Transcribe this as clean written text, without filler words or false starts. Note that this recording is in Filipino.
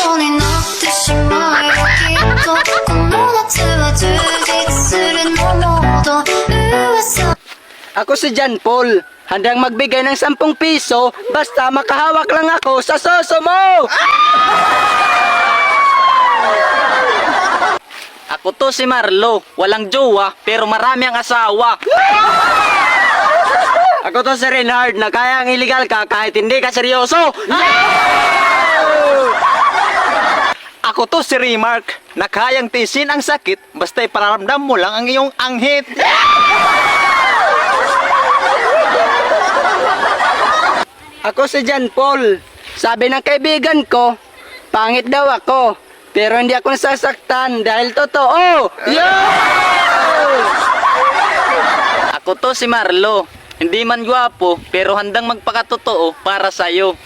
虜になってしまえばきっとこの夏は充実するのもっと噂 Ako si John Paul, handang magbigay ng 10 piso basta makahawak lang ako sa soso mo! Ako to si Marlo, walang jowa pero marami ang asawa. Ako to si Renard, na kayang illegal ka kahit hindi ka seryoso. Ako to si Remark, na kayang tiisin ang sakit basta iparamdam mo lang ang iyong anghit. Ako si John Paul, sabi ng kaibigan ko, pangit daw ako, pero hindi ako nasasaktan dahil totoo. Ako to si Marlo, hindi man gwapo pero handang magpakatotoo para sa'yo.